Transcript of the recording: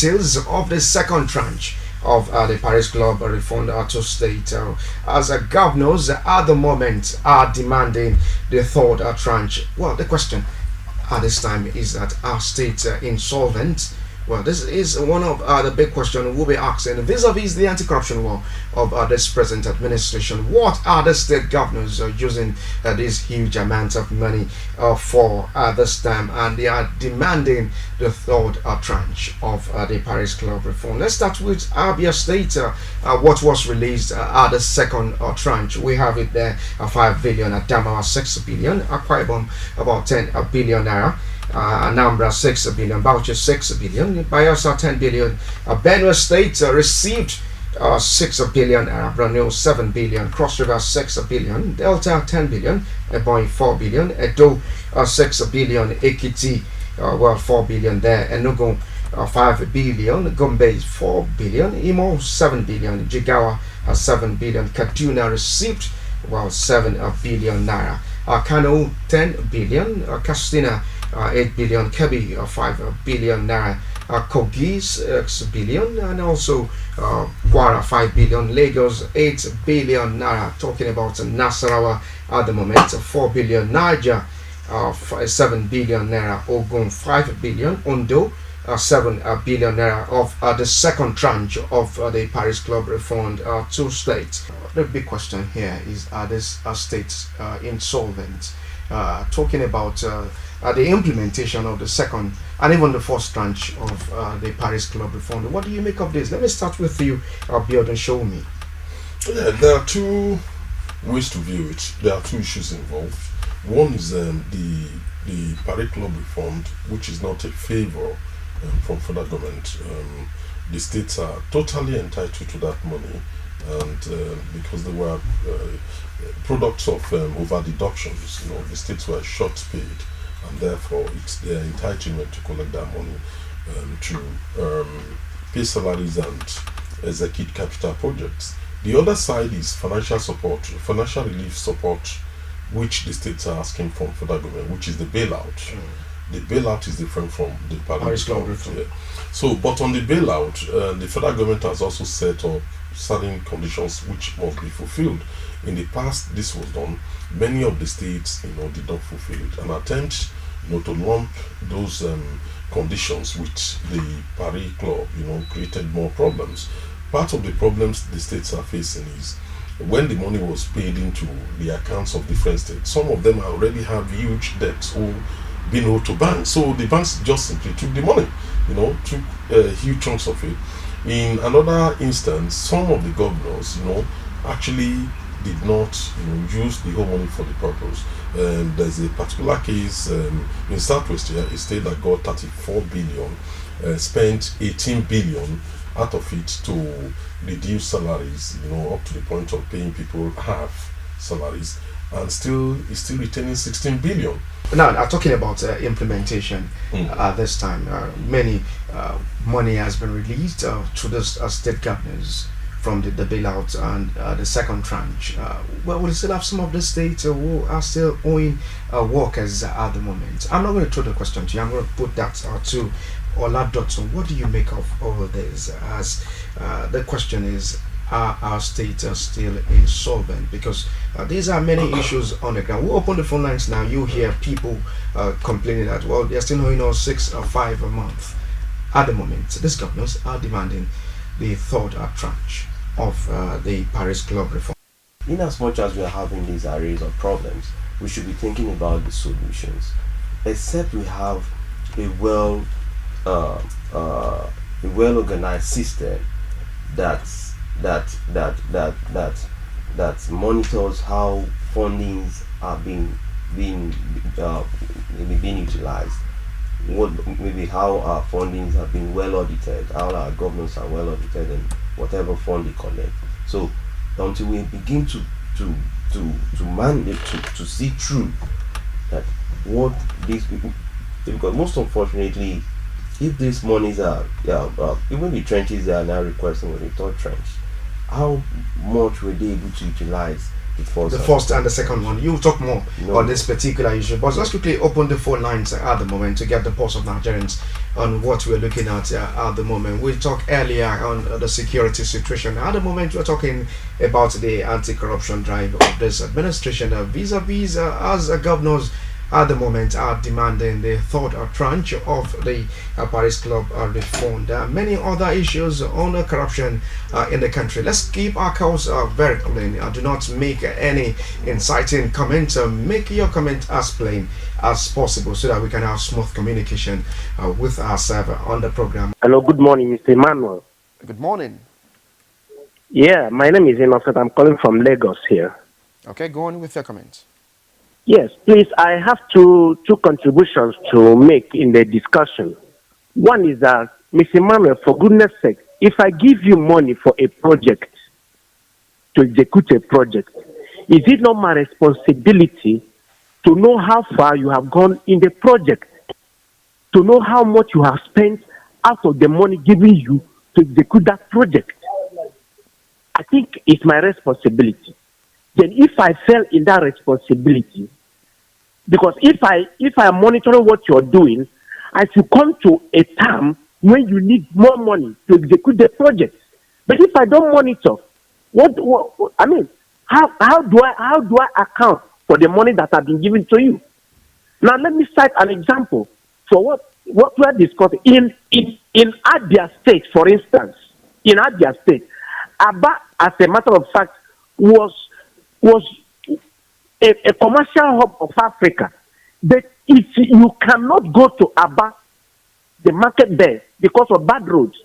details of the second tranche of the Paris Club refund to state as governors at the moment are demanding the third tranche. Well, the question at this time is that our state insolvent? Well, this is one of the big questions we'll be asking vis-a-vis the anti-corruption law of this present administration. What are the state governors using this huge amount of money for this time? And they are demanding the third tranche of the Paris Club reform. Let's start with Abia State. What was released at the second tranche? We have it there, 5 billion, Adamawa 6 billion, Akwa Ibom about 10 billion naira. Anambra 6 billion, Bauchi 6 billion, Bayelsa 10 billion, Benue State received 6 billion, Borno 7 billion, Cross River 6 billion, Delta 10 billion, Ebonyi 4 billion, Edo 6 billion, Ekiti 4 billion there, Enugu 5 billion, Gombe 4 billion, Imo 7 billion, Jigawa 7 billion, Kaduna received 7 billion naira, Kano 10 billion, Katsina 8 billion, Kebbi 5 billion naira, Kogi 6 billion, and also Kwara 5 billion, Lagos 8 billion naira. Talking about Nasarawa at the moment, 4 billion, Niger 7 billion naira, Ogun 5 billion, Ondo 7 billion naira of the second tranche of the Paris Club refund to states. The big question here is, are these states insolvent? Talking about the implementation of the second and even the first tranche of the Paris Club reform. What do you make of this? Let me start with you, Biodun. Show me. Yeah, there are two ways to view it. There are two issues involved. One is the Paris Club reform, which is not a favor from federal government. The states are totally entitled to that money, and because they were products of over deductions, the states were short paid, and therefore it's their entitlement to collect that money to pay salaries and execute capital projects. The other side is financial support, financial relief support, which the states are asking from federal government, which is the bailout. The bailout is different from the Paris Club. Yeah. So, but on the bailout, the federal government has also set up certain conditions which must be fulfilled. In the past, this was done. Many of the states, did not fulfill it. An attempt, to lump those conditions with the Paris Club, created more problems. Part of the problems the states are facing is when the money was paid into the accounts of different states, some of them already have huge debts or been owed to banks. So the banks just simply took the money, took huge chunks of it. In another instance, some of the governors, actually did not use the whole money for the purpose. There's a particular case in Southwest here, a state that got 34 billion, spent 18 billion out of it to reduce salaries, up to the point of paying people half salaries, and is still retaining 16 billion. Now, talking about implementation, this time, many money has been released to the state governors from the bailout and the second tranche. Well, we still have some of the states who are still owing workers at the moment. I'm not going to throw the question to you. I'm going to put that to Oladotun. What do you make of all of this? As the question is, are our states still insolvent? Because these are many issues on the ground. We open the phone lines now. You hear people complaining that, well, they're still owing us 6 or 5 a month. At the moment, these governors are demanding the third tranche of the Paris Club reform. In as much as we are having these arrays of problems, we should be thinking about the solutions. Except we have a well organized system that monitors how fundings are being utilized. Maybe how our fundings have been well audited, how our governments are well audited, and whatever fund they collect. So until we begin to manage to see through that what these people, because most unfortunately, if these monies are even the trenches they are now requesting with the third tranche, how much were they able to utilize first the and first and the second one. You talk more No. on this particular issue, but let's quickly open the phone lines at the moment to get the pulse of Nigerians on what we're looking at the moment. We talked earlier on the security situation. At the moment, we're talking about the anti-corruption drive of this administration, vis-a-vis as governors at the moment are demanding the third tranche of the Paris Club reform. There are many other issues on corruption in the country. Let's keep our course very clean. Do not make any inciting comments. Make your comment as plain as possible so that we can have smooth communication with ourselves on the program. Hello, good morning, Mr. Emmanuel. Good morning. Yeah, my name is Innocent. I'm calling from Lagos here. Okay, go on with your comments. Yes, please, I have two contributions to make in the discussion. One is that, Mr. Emmanuel, for goodness sake, if I give you money for a project, to execute a project, is it not my responsibility to know how far you have gone in the project, to know how much you have spent out of the money given you to execute that project? I think it's my responsibility. Then if I fail in that responsibility, because if I am monitoring what you're doing, I should come to a time when you need more money to execute the project. But if I don't monitor, what I mean, how do I account for the money that has been given to you? Now let me cite an example for what we are discussing. In Abia State, for instance, in Abia State, Aba, as a matter of fact, was a commercial hub of Africa. But if you cannot go to Aba, the market there, because of bad roads,